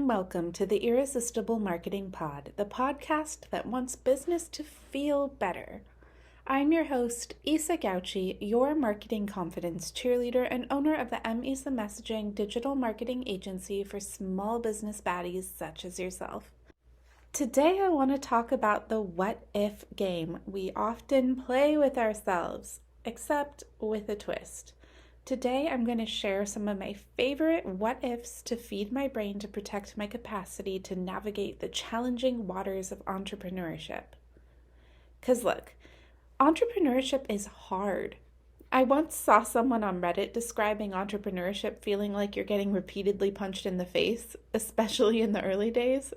and welcome to the Irresistible Marketing Pod, the podcast that wants business to feel better. I'm your host, Isa Gauchi, your marketing confidence cheerleader and owner of the Isa Messaging digital marketing agency for small business baddies such as yourself. Today I want to talk about the what if game we often play with ourselves, except with a twist. Today, I'm going to share some of my favorite what-ifs to feed my brain to protect my capacity to navigate the challenging waters of entrepreneurship. Because look, entrepreneurship is hard. I once saw someone on Reddit describing entrepreneurship feeling like you're getting repeatedly punched in the face, especially in the early days.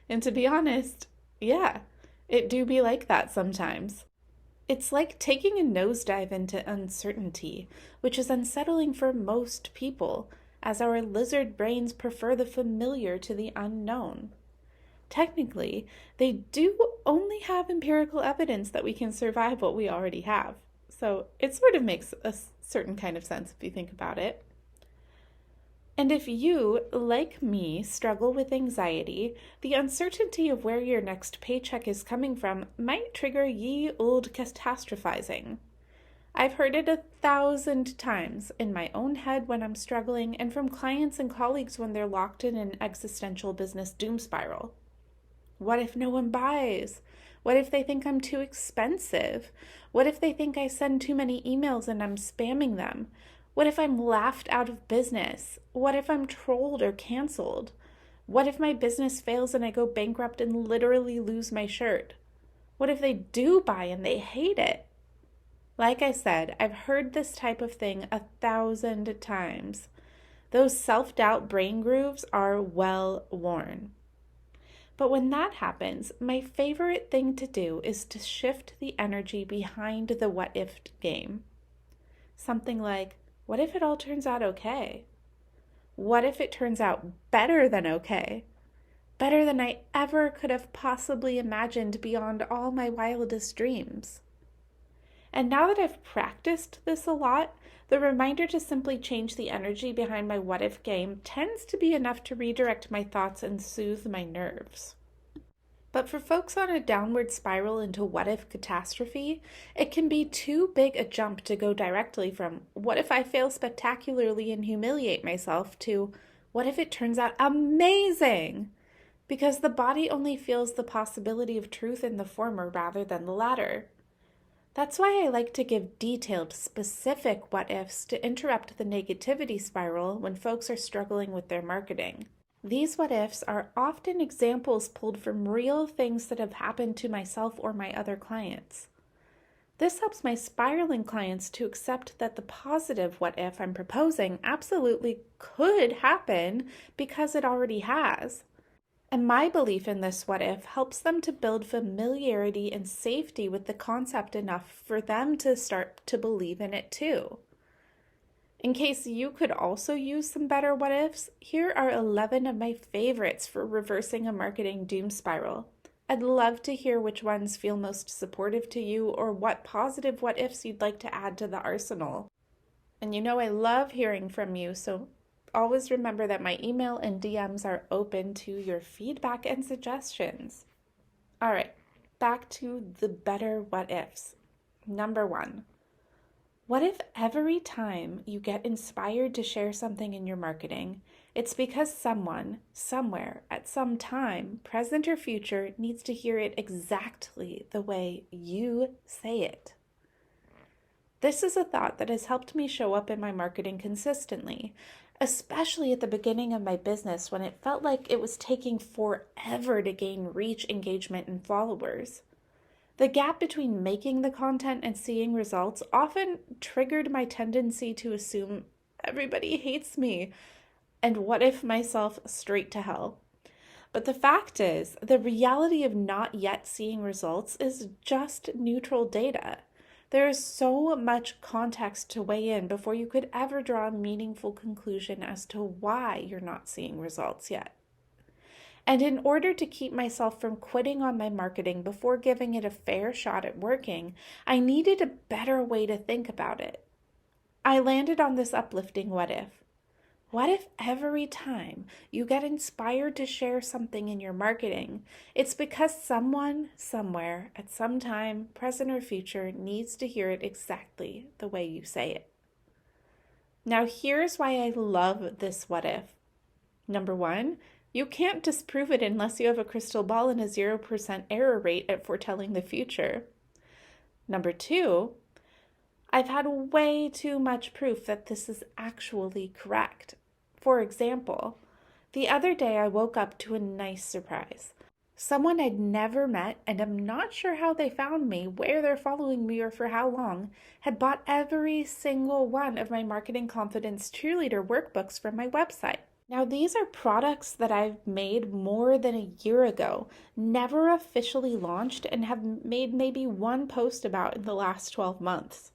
And to be honest, yeah, it do be like that sometimes. It's like taking a nosedive into uncertainty, which is unsettling for most people, as our lizard brains prefer the familiar to the unknown. Technically, they do only have empirical evidence that we can survive what we already have, so it sort of makes a certain kind of sense if you think about it. And if you, like me, struggle with anxiety, the uncertainty of where your next paycheck is coming from might trigger ye old catastrophizing. I've heard it 1,000 times in my own head when I'm struggling and from clients and colleagues when they're locked in an existential business doom spiral. What if no one buys? What if they think I'm too expensive? What if they think I send too many emails and I'm spamming them? What if I'm laughed out of business? What if I'm trolled or canceled? What if my business fails and I go bankrupt and literally lose my shirt? What if they do buy and they hate it? Like I said, I've heard this type of thing 1,000 times. Those self-doubt brain grooves are well worn. But when that happens, my favorite thing to do is to shift the energy behind the what-if game. Something like, what if it all turns out okay? What if it turns out better than okay? Better than I ever could have possibly imagined beyond all my wildest dreams. And now that I've practiced this a lot, the reminder to simply change the energy behind my what if game tends to be enough to redirect my thoughts and soothe my nerves. But for folks on a downward spiral into what-if catastrophe, it can be too big a jump to go directly from what if I fail spectacularly and humiliate myself to what if it turns out amazing? Because the body only feels the possibility of truth in the former rather than the latter. That's why I like to give detailed, specific what-ifs to interrupt the negativity spiral when folks are struggling with their marketing. These what-ifs are often examples pulled from real things that have happened to myself or my other clients. This helps my spiraling clients to accept that the positive what-if I'm proposing absolutely could happen because it already has. And my belief in this what-if helps them to build familiarity and safety with the concept enough for them to start to believe in it too. In case you could also use some better what-ifs, here are 11 of my favorites for reversing a marketing doom spiral. I'd love to hear which ones feel most supportive to you or what positive what-ifs you'd like to add to the arsenal. And you know I love hearing from you, so always remember that my email and DMs are open to your feedback and suggestions. All right, back to the better what-ifs. Number 1. What if every time you get inspired to share something in your marketing, it's because someone, somewhere, at some time, present or future, needs to hear it exactly the way you say it? This is a thought that has helped me show up in my marketing consistently, especially at the beginning of my business when it felt like it was taking forever to gain reach, engagement, and followers. The gap between making the content and seeing results often triggered my tendency to assume everybody hates me and what if myself straight to hell. But the fact is, the reality of not yet seeing results is just neutral data. There is so much context to weigh in before you could ever draw a meaningful conclusion as to why you're not seeing results yet. And in order to keep myself from quitting on my marketing before giving it a fair shot at working, I needed a better way to think about it. I landed on this uplifting what if. What if every time you get inspired to share something in your marketing, it's because someone, somewhere, at some time, present or future, needs to hear it exactly the way you say it? Now, here's why I love this what if. Number one, you can't disprove it unless you have a crystal ball and a 0% error rate at foretelling the future. Number two, I've had way too much proof that this is actually correct. For example, the other day I woke up to a nice surprise. Someone I'd never met, and I'm not sure how they found me, where they're following me, or for how long, had bought every single one of my Marketing Confidence Cheerleader workbooks from my website. Now, these are products that I've made more than a year ago, never officially launched, and have made maybe one post about in the last 12 months.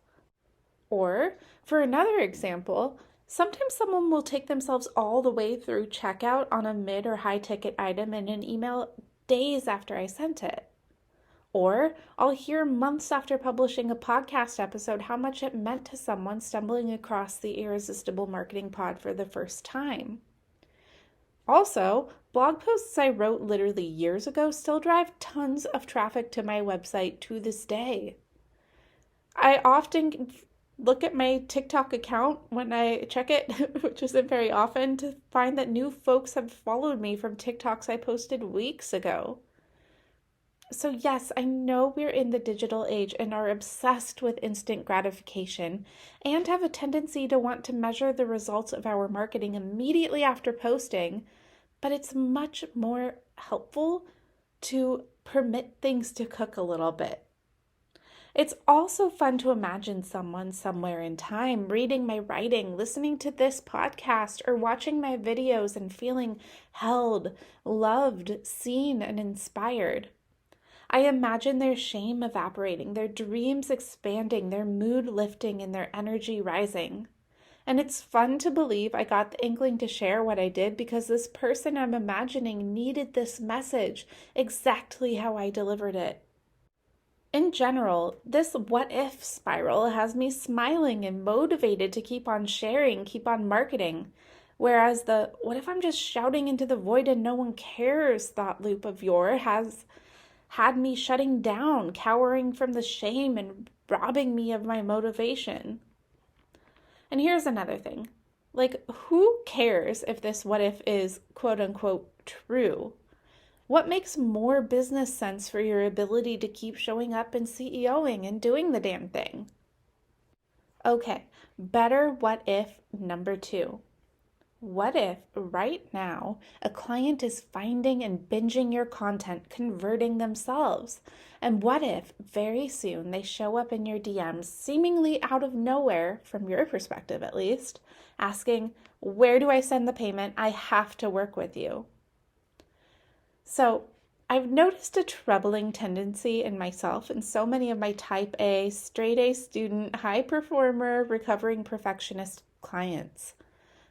Or, for another example, sometimes someone will take themselves all the way through checkout on a mid or high ticket item in an email days after I sent it. Or I'll hear months after publishing a podcast episode how much it meant to someone stumbling across the Irresistible Marketing Pod for the first time. Also, blog posts I wrote literally years ago still drive tons of traffic to my website to this day. I often look at my TikTok account when I check it, which isn't very often, to find that new folks have followed me from TikToks I posted weeks ago. So yes, I know we're in the digital age and are obsessed with instant gratification and have a tendency to want to measure the results of our marketing immediately after posting, but it's much more helpful to permit things to cook a little bit. It's also fun to imagine someone somewhere in time reading my writing, listening to this podcast, or watching my videos and feeling held, loved, seen, and inspired. I imagine their shame evaporating, their dreams expanding, their mood lifting, and their energy rising. And it's fun to believe I got the inkling to share what I did because this person I'm imagining needed this message exactly how I delivered it. In general, this what if spiral has me smiling and motivated to keep on sharing, keep on marketing. Whereas the what if I'm just shouting into the void and no one cares thought loop of yours has had me shutting down, cowering from the shame and robbing me of my motivation. And here's another thing. Who cares if this what if is quote unquote true? What makes more business sense for your ability to keep showing up and CEOing and doing the damn thing? Okay, better what if number 2. What if right now a client is finding and binging your content, converting themselves? And what if very soon they show up in your DMs, seemingly out of nowhere, from your perspective at least, asking, "Where do I send the payment? I have to work with you." So I've noticed a troubling tendency in myself and so many of my type A, straight A student, high performer, recovering perfectionist clients.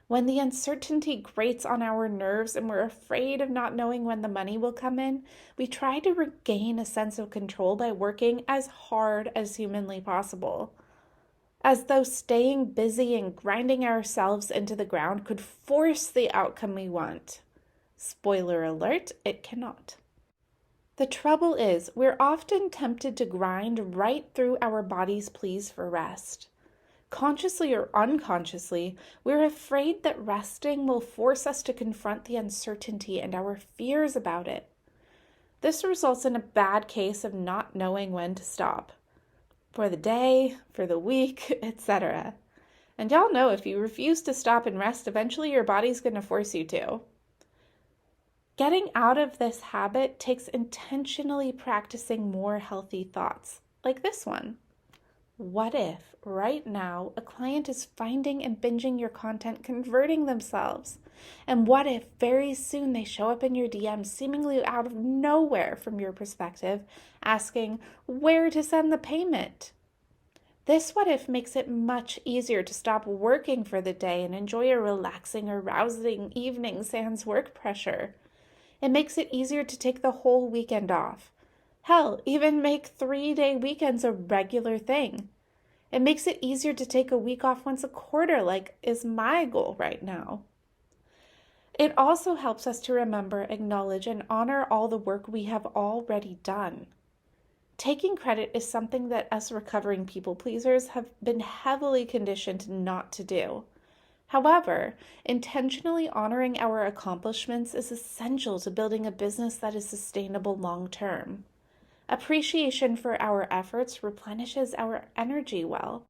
When the uncertainty grates on our nerves and we're afraid of not knowing when the money will come in, we try to regain a sense of control by working as hard as humanly possible. As though staying busy and grinding ourselves into the ground could force the outcome we want. Spoiler alert, it cannot. The trouble is, we're often tempted to grind right through our body's pleas for rest. Consciously or unconsciously, we're afraid that resting will force us to confront the uncertainty and our fears about it. This results in a bad case of not knowing when to stop. For the day, for the week, etc. And y'all know if you refuse to stop and rest, eventually your body's going to force you to. Getting out of this habit takes intentionally practicing more healthy thoughts, like this one. What if right now a client is finding and binging your content, converting themselves? And what if very soon they show up in your DMs seemingly out of nowhere from your perspective, asking where to send the payment? This what if makes it much easier to stop working for the day and enjoy a relaxing or rousing evening sans work pressure. It makes it easier to take the whole weekend off. Hell, even make 3-day weekends a regular thing. It makes it easier to take a week off once a quarter, like is my goal right now. It also helps us to remember, acknowledge, and honor all the work we have already done. Taking credit is something that us recovering people pleasers have been heavily conditioned not to do. However, intentionally honoring our accomplishments is essential to building a business that is sustainable long term. Appreciation for our efforts replenishes our energy well,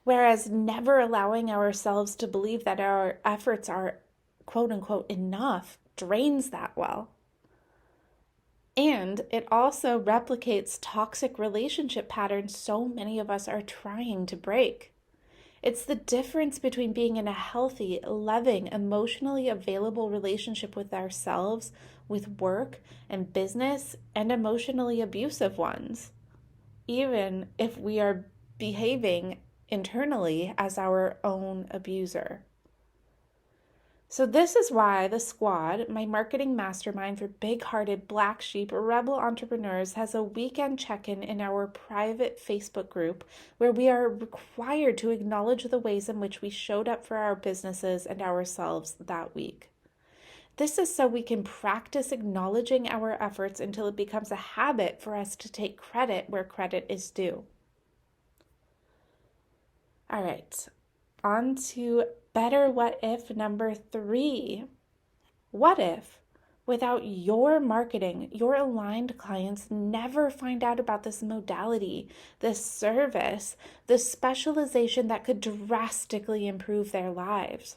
whereas never allowing ourselves to believe that our efforts are quote unquote enough drains that well. And it also replicates toxic relationship patterns so many of us are trying to break. It's the difference between being in a healthy, loving, emotionally available relationship with ourselves, with work and business, and emotionally abusive ones, even if we are behaving internally as our own abuser. So this is why the Squad, my marketing mastermind for big-hearted, black sheep, rebel entrepreneurs, has a weekend check-in in our private Facebook group where we are required to acknowledge the ways in which we showed up for our businesses and ourselves that week. This is so we can practice acknowledging our efforts until it becomes a habit for us to take credit where credit is due. All right, on to better what if number 3. What if, without your marketing, your aligned clients never find out about this modality, this service, this specialization that could drastically improve their lives?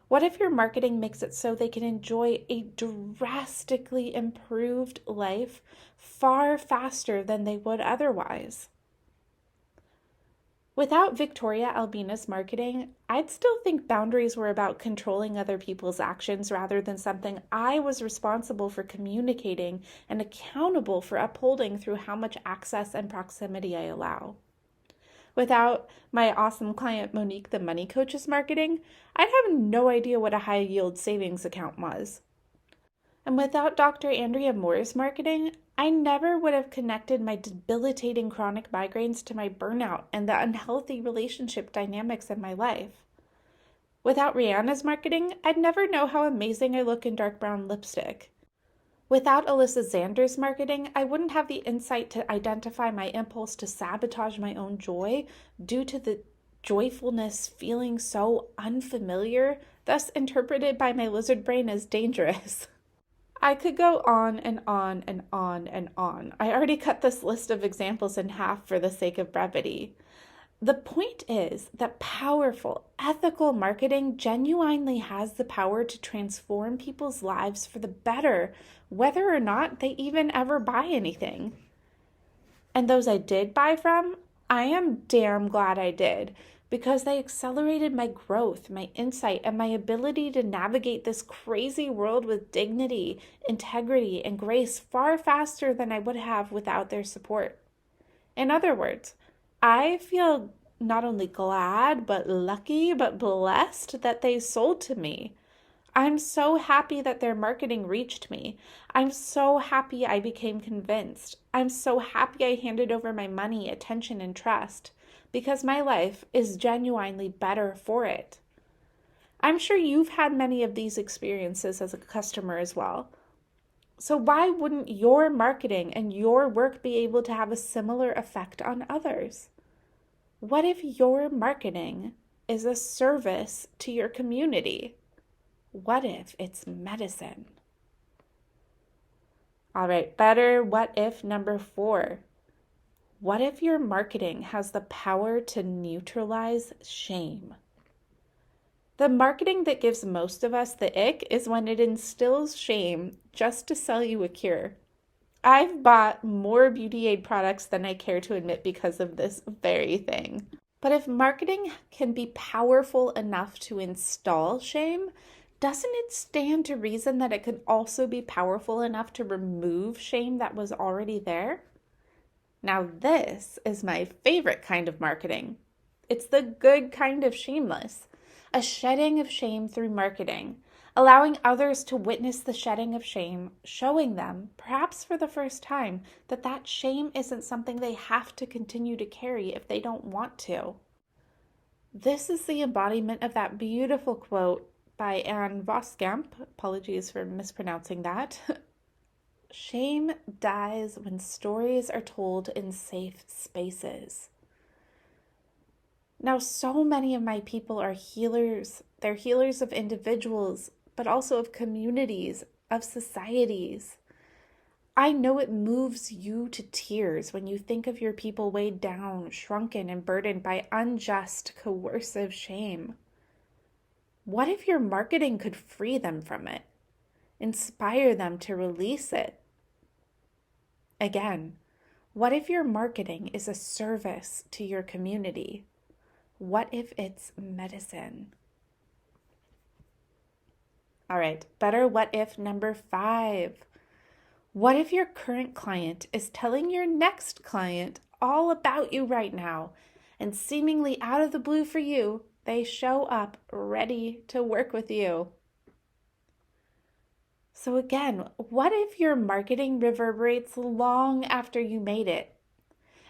What if your marketing makes it so they can enjoy a drastically improved life far faster than they would otherwise? Without Victoria Albina's marketing, I'd still think boundaries were about controlling other people's actions rather than something I was responsible for communicating and accountable for upholding through how much access and proximity I allow. Without my awesome client Monique the Money Coach's marketing, I'd have no idea what a high-yield savings account was. And without Dr. Andrea Moore's marketing, I never would have connected my debilitating chronic migraines to my burnout and the unhealthy relationship dynamics in my life. Without Rihanna's marketing, I'd never know how amazing I look in dark brown lipstick. Without Alyssa Zander's marketing, I wouldn't have the insight to identify my impulse to sabotage my own joy due to the joyfulness feeling so unfamiliar, thus interpreted by my lizard brain as dangerous. I could go on and on and on and on. I already cut this list of examples in half for the sake of brevity. The point is that powerful, ethical marketing genuinely has the power to transform people's lives for the better, whether or not they even ever buy anything. And those I did buy from, I am damn glad I did, because they accelerated my growth, my insight, and my ability to navigate this crazy world with dignity, integrity, and grace far faster than I would have without their support. In other words, I feel not only glad, but lucky, but blessed that they sold to me. I'm so happy that their marketing reached me. I'm so happy I became convinced. I'm so happy I handed over my money, attention, and trust, because my life is genuinely better for it. I'm sure you've had many of these experiences as a customer as well. So why wouldn't your marketing and your work be able to have a similar effect on others? What if your marketing is a service to your community? What if it's medicine? All right, better what if number 4. What if your marketing has the power to neutralize shame? The marketing that gives most of us the ick is when it instills shame just to sell you a cure. I've bought more beauty aid products than I care to admit because of this very thing. But if marketing can be powerful enough to install shame, doesn't it stand to reason that it could also be powerful enough to remove shame that was already there? Now this is my favorite kind of marketing. It's the good kind of shameless, a shedding of shame through marketing, allowing others to witness the shedding of shame, showing them, perhaps for the first time, that that shame isn't something they have to continue to carry if they don't want to. This is the embodiment of that beautiful quote, by Anne Voskamp. Apologies for mispronouncing that. Shame dies when stories are told in safe spaces. Now, so many of my people are healers. They're healers of individuals, but also of communities, of societies. I know it moves you to tears when you think of your people weighed down, shrunken, and burdened by unjust, coercive shame. What if your marketing could free them from it, inspire them to release it? Again, what if your marketing is a service to your community? What if it's medicine? All right, better what if number 5. What if your current client is telling your next client all about you right now, and seemingly out of the blue for you, they show up ready to work with you? So again, what if your marketing reverberates long after you made it?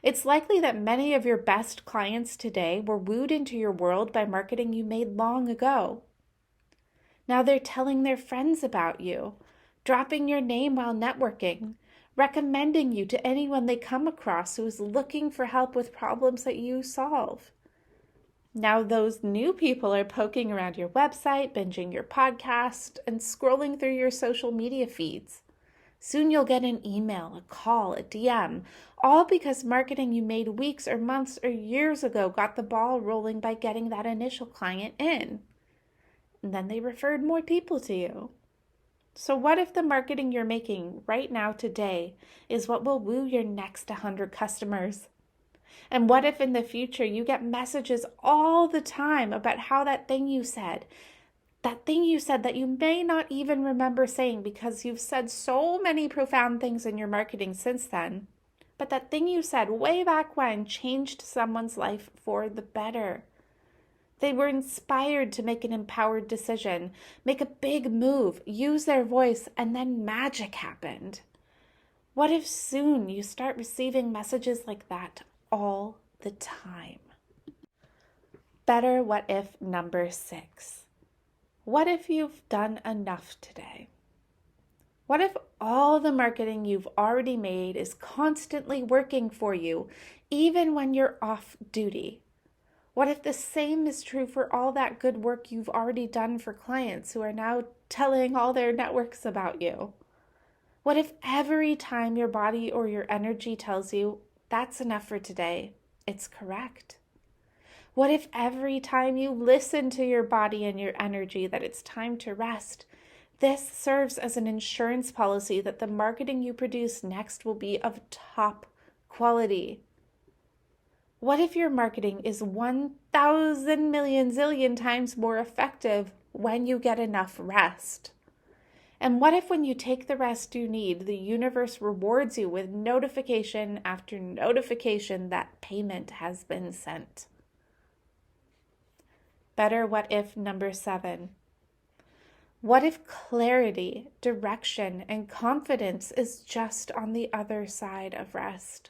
It's likely that many of your best clients today were wooed into your world by marketing you made long ago. Now they're telling their friends about you, dropping your name while networking, recommending you to anyone they come across who is looking for help with problems that you solve. Now those new people are poking around your website, binging your podcast, and scrolling through your social media feeds. Soon you'll get an email, a call, a DM, all because marketing you made weeks or months or years ago got the ball rolling by getting that initial client in. And then they referred more people to you. So what if the marketing you're making right now today is what will woo your next 100 customers? And what if in the future you get messages all the time about how that thing you said that you may not even remember saying because you've said so many profound things in your marketing since then, but that thing you said way back when changed someone's life for the better. They were inspired to make an empowered decision, make a big move, use their voice, and then magic happened. What if soon you start receiving messages like that all the time? Better what if number 6. What if you've done enough today? What if all the marketing you've already made is constantly working for you, even when you're off duty? What if the same is true for all that good work you've already done for clients who are now telling all their networks about you? What if every time your body or your energy tells you, that's enough for today, it's correct? What if every time you listen to your body and your energy that it's time to rest, this serves as an insurance policy that the marketing you produce next will be of top quality? What if your marketing is 1,000 million zillion times more effective when you get enough rest? And what if when you take the rest you need, the universe rewards you with notification after notification that payment has been sent? Better what if number 7. What if clarity, direction, and confidence is just on the other side of rest?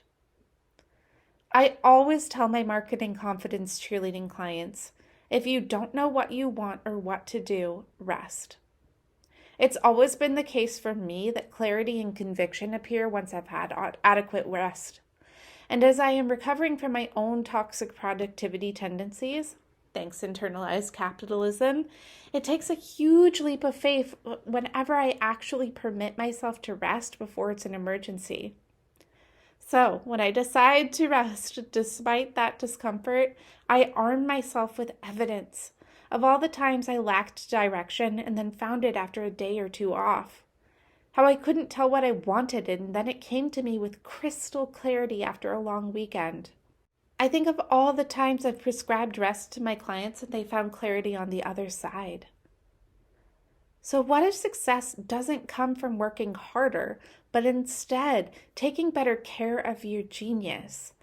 I always tell my marketing confidence cheerleading clients, if you don't know what you want or what to do, rest. It's always been the case for me that clarity and conviction appear once I've had adequate rest. And as I am recovering from my own toxic productivity tendencies, thanks internalized capitalism, it takes a huge leap of faith whenever I actually permit myself to rest before it's an emergency. So when I decide to rest, despite that discomfort, I arm myself with evidence of all the times I lacked direction and then found it after a day or two off. How I couldn't tell what I wanted and then it came to me with crystal clarity after a long weekend. I think of all the times I've prescribed rest to my clients and they found clarity on the other side. So what if success doesn't come from working harder, but instead taking better care of your genius?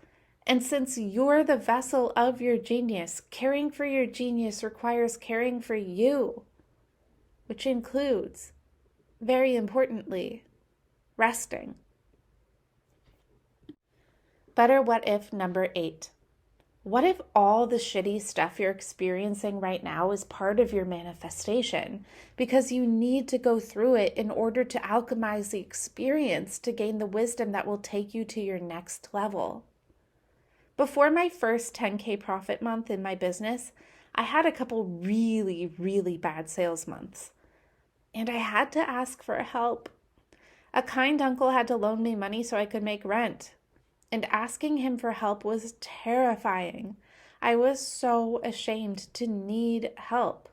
And since you're the vessel of your genius, caring for your genius requires caring for you, which includes, very importantly, resting. Better what if number 8. What if all the shitty stuff you're experiencing right now is part of your manifestation because you need to go through it in order to alchemize the experience to gain the wisdom that will take you to your next level? Before my first 10K profit month in my business, I had a couple really, really bad sales months. And I had to ask for help. A kind uncle had to loan me money so I could make rent. And asking him for help was terrifying. I was so ashamed to need help.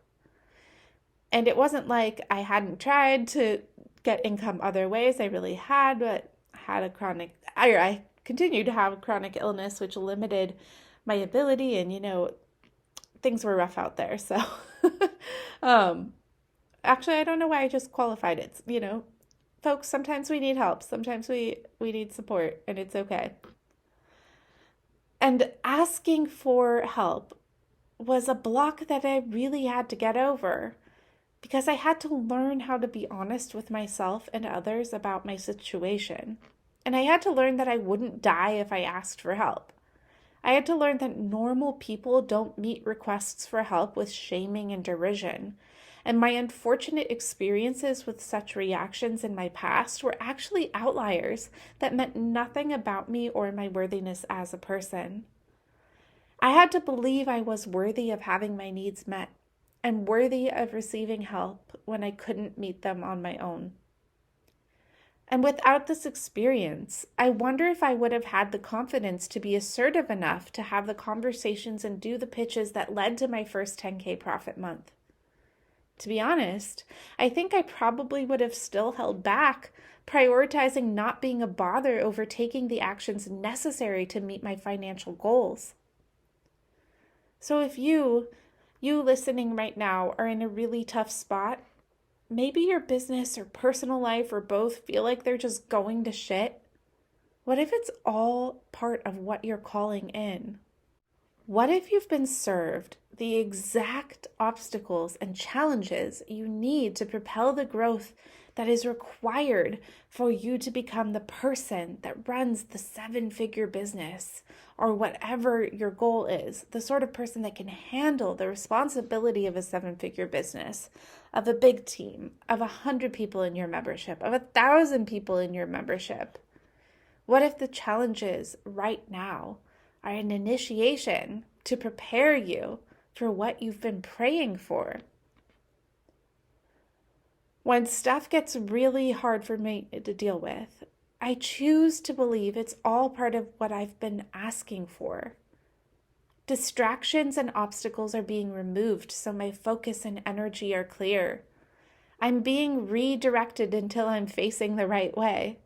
And it wasn't like I hadn't tried to get income other ways. I really had, but I continued to have a chronic illness, which limited my ability. And, things were rough out there. So, actually, I don't know why I just qualified it. Folks, sometimes we need help. Sometimes we need support, and it's okay. And asking for help was a block that I really had to get over because I had to learn how to be honest with myself and others about my situation. And I had to learn that I wouldn't die if I asked for help. I had to learn that normal people don't meet requests for help with shaming and derision. And my unfortunate experiences with such reactions in my past were actually outliers that meant nothing about me or my worthiness as a person. I had to believe I was worthy of having my needs met and worthy of receiving help when I couldn't meet them on my own. And without this experience, I wonder if I would have had the confidence to be assertive enough to have the conversations and do the pitches that led to my first 10K profit month. To be honest, I think I probably would have still held back, prioritizing not being a bother over taking the actions necessary to meet my financial goals. So if you listening right now are in a really tough spot, maybe your business or personal life or both feel like they're just going to shit, what if it's all part of what you're calling in? What if you've been served the exact obstacles and challenges you need to propel the growth that is required for you to become the person that runs the 7-figure business or whatever your goal is, the sort of person that can handle the responsibility of a 7-figure business, of a big team, of 100 people in your membership, of 1,000 people in your membership? What if the challenges right now are an initiation to prepare you for what you've been praying for? When stuff gets really hard for me to deal with, I choose to believe it's all part of what I've been asking for. Distractions and obstacles are being removed so my focus and energy are clear. I'm being redirected until I'm facing the right way.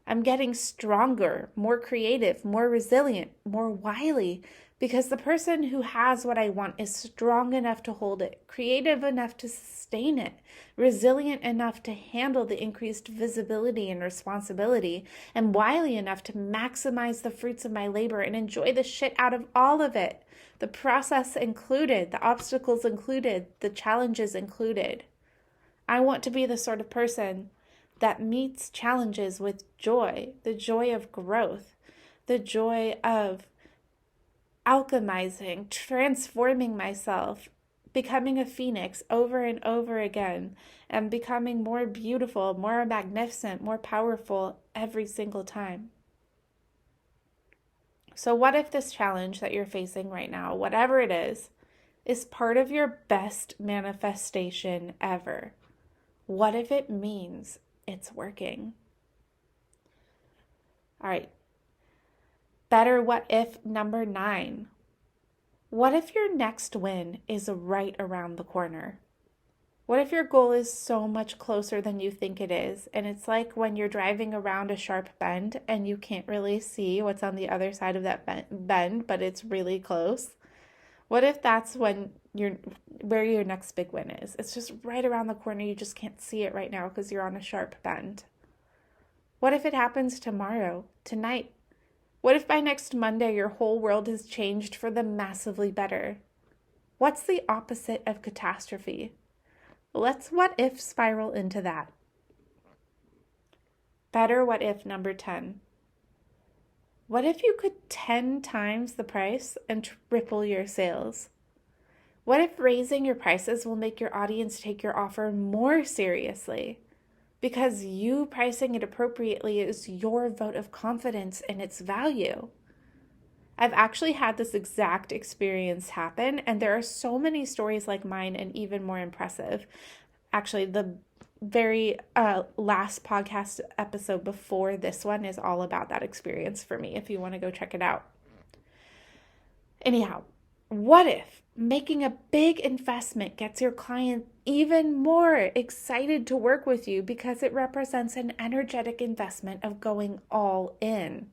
I'm getting stronger, more creative, more resilient, more wily, because the person who has what I want is strong enough to hold it, creative enough to sustain it, resilient enough to handle the increased visibility and responsibility, and wily enough to maximize the fruits of my labor and enjoy the shit out of all of it. The process included, the obstacles included, the challenges included. I want to be the sort of person that meets challenges with joy, the joy of growth, the joy of alchemizing, transforming myself, becoming a phoenix over and over again, and becoming more beautiful, more magnificent, more powerful every single time. So what if this challenge that you're facing right now, whatever it is part of your best manifestation ever? What if it means it's working? All right. Better what if number 9. What if your next win is right around the corner? What if your goal is so much closer than you think it is? And it's like when you're driving around a sharp bend and you can't really see what's on the other side of that bend, but it's really close. What if that's where your next big win is? It's just right around the corner. You just can't see it right now because you're on a sharp bend. What if it happens tomorrow, tonight? What if by next Monday your whole world has changed for the massively better? What's the opposite of catastrophe? Let's what if spiral into that. Better what if number 10. What if you could 10 times the price and triple your sales? What if raising your prices will make your audience take your offer more seriously? Because you pricing it appropriately is your vote of confidence in its value. I've actually had this exact experience happen, and there are so many stories like mine and even more impressive. Actually, the very last podcast episode before this one is all about that experience for me, if you want to go check it out. Anyhow, what if making a big investment gets your client even more excited to work with you because it represents an energetic investment of going all in?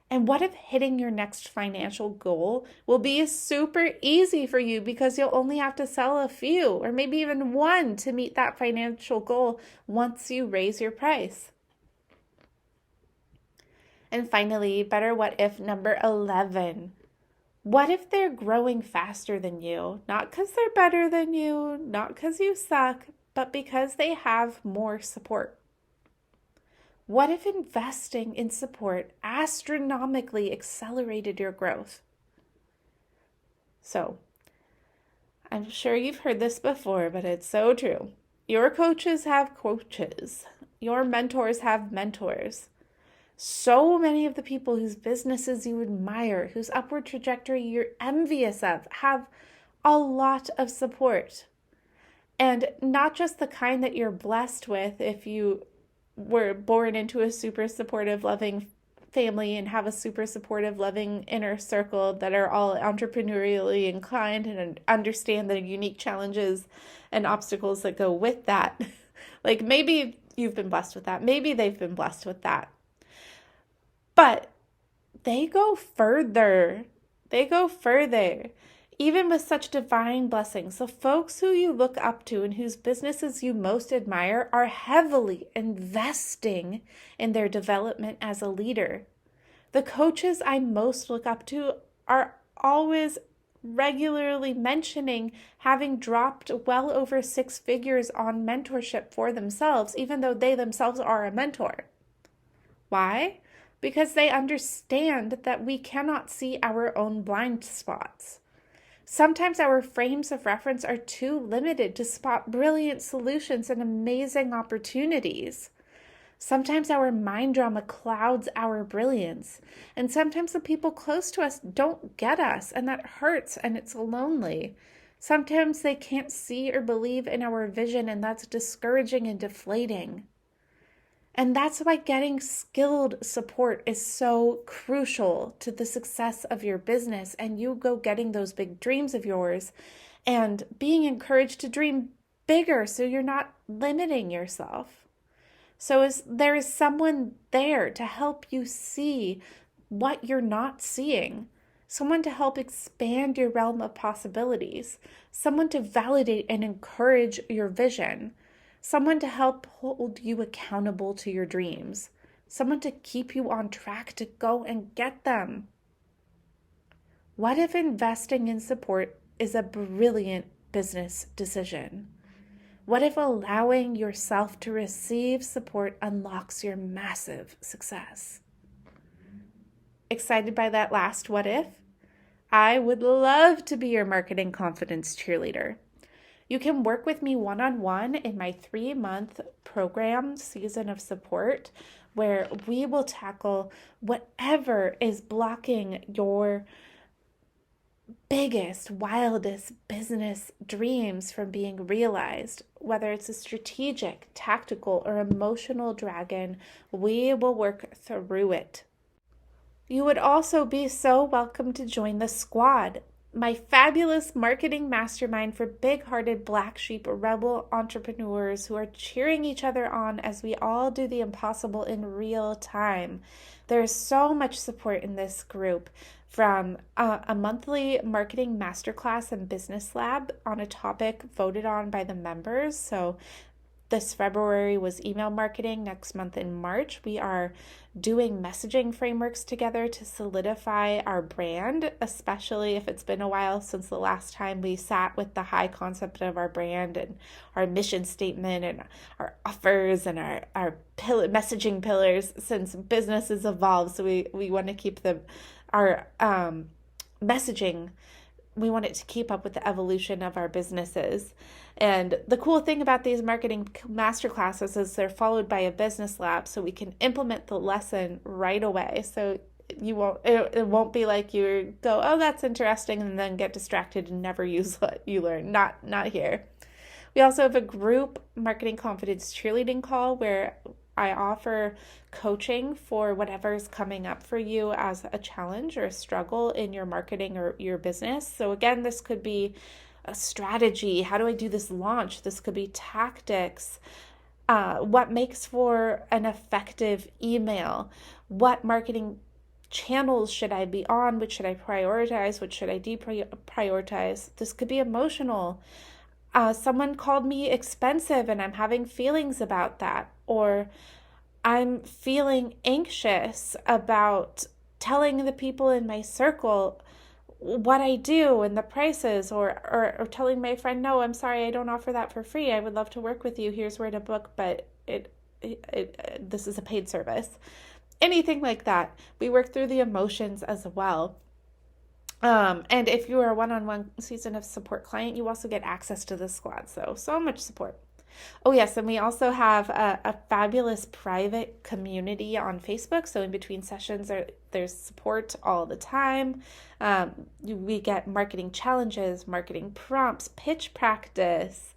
And what if hitting your next financial goal will be super easy for you because you'll only have to sell a few or maybe even one to meet that financial goal once you raise your price? And finally, better what if number 11. What if they're growing faster than you? Not because they're better than you, not because you suck, but because they have more support. What if investing in support astronomically accelerated your growth? So, I'm sure you've heard this before, but it's so true. Your coaches have coaches. Your mentors have mentors. So many of the people whose businesses you admire, whose upward trajectory you're envious of, have a lot of support. And not just the kind that you're blessed with if you were born into a super supportive, loving family and have a super supportive, loving inner circle that are all entrepreneurially inclined and understand the unique challenges and obstacles that go with that. Like maybe you've been blessed with that. Maybe they've been blessed with that. But they go further. They go further. Even with such divine blessings, the folks who you look up to and whose businesses you most admire are heavily investing in their development as a leader. The coaches I most look up to are always regularly mentioning having dropped well over 6 figures on mentorship for themselves, even though they themselves are a mentor. Why? Because they understand that we cannot see our own blind spots. Sometimes our frames of reference are too limited to spot brilliant solutions and amazing opportunities. Sometimes our mind drama clouds our brilliance, and sometimes the people close to us don't get us, and that hurts and it's lonely. Sometimes they can't see or believe in our vision, and that's discouraging and deflating. And that's why getting skilled support is so crucial to the success of your business and you go getting those big dreams of yours and being encouraged to dream bigger so you're not limiting yourself. So there is someone there to help you see what you're not seeing, someone to help expand your realm of possibilities, someone to validate and encourage your vision, someone to help hold you accountable to your dreams, someone to keep you on track to go and get them. What if investing in support is a brilliant business decision? What if allowing yourself to receive support unlocks your massive success? Excited by that last what if? I would love to be your marketing confidence cheerleader. You can work with me one-on-one in my 3-month program, Season of Support, where we will tackle whatever is blocking your biggest, wildest business dreams from being realized. Whether it's a strategic, tactical, or emotional dragon, we will work through it. You would also be so welcome to join the squad, my fabulous marketing mastermind for big-hearted black sheep rebel entrepreneurs who are cheering each other on as we all do the impossible in real time. There's so much support in this group, from a monthly marketing masterclass and business lab on a topic voted on by the members. So This February was email marketing. Next month in March, we are doing messaging frameworks together to solidify our brand, especially if it's been a while since the last time we sat with the high concept of our brand and our mission statement and our offers and our messaging pillars, since businesses evolve. So we want to keep our messaging, we want it to keep up with the evolution of our businesses. And the cool thing about these marketing masterclasses is they're followed by a business lab, so we can implement the lesson right away. So it won't be like you go, oh, that's interesting, and then get distracted and never use what you learn. Not here. We also have a group marketing confidence cheerleading call where I offer coaching for whatever's coming up for you as a challenge or a struggle in your marketing or your business. So again, this could be a strategy. How do I do this launch? This could be tactics. What makes for an effective email? What marketing channels should I be on? Which should I prioritize? Which should I deprioritize? This could be emotional. Someone called me expensive and I'm having feelings about that. Or I'm feeling anxious about telling the people in my circle what I do and the prices, or telling my friend, no, I'm sorry, I don't offer that for free. I would love to work with you. Here's where to book, but this is a paid service. Anything like that. We work through the emotions as well. And if you are a one-on-one season of support client, you also get access to the squad. So much support. Oh, yes. And we also have a fabulous private community on Facebook. So in between sessions, there's support all the time. We get marketing challenges, marketing prompts, pitch practice.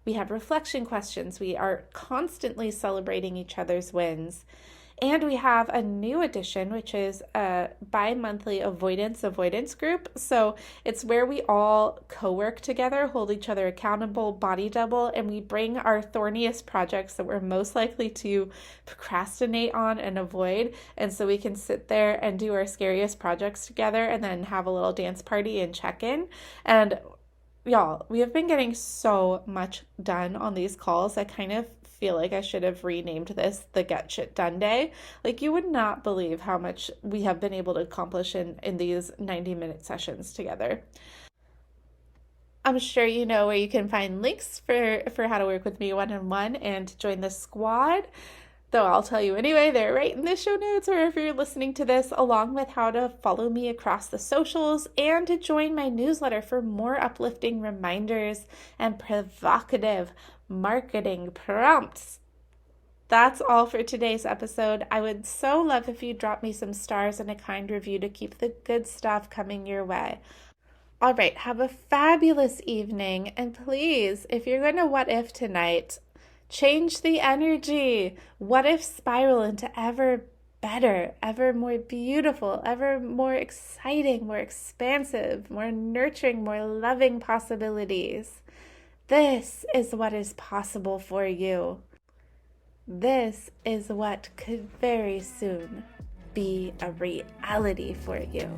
We have reflection questions. We are constantly celebrating each other's wins. And we have a new addition, which is a bi-monthly avoidance group. So it's where we all co-work together, hold each other accountable, body double, and we bring our thorniest projects that we're most likely to procrastinate on and avoid. And so we can sit there and do our scariest projects together and then have a little dance party and check in. And y'all, we have been getting so much done on these calls. I kind of feel like I should have renamed this the Get Shit Done Day. Like, you would not believe how much we have been able to accomplish in these 90-minute sessions together. I'm sure you know where you can find links for how to work with me one-on-one and join the squad. Though I'll tell you anyway, they're right in the show notes, or if you're listening to this, along with how to follow me across the socials and to join my newsletter for more uplifting reminders and provocative marketing prompts. That's all for today's episode. I would so love if you drop me some stars and a kind review to keep the good stuff coming your way. All right, have a fabulous evening, and please, if you're going to what if tonight, change the energy. What if spiral into ever better, ever more beautiful, ever more exciting, more expansive, more nurturing, more loving possibilities. This is what is possible for you. This is what could very soon be a reality for you.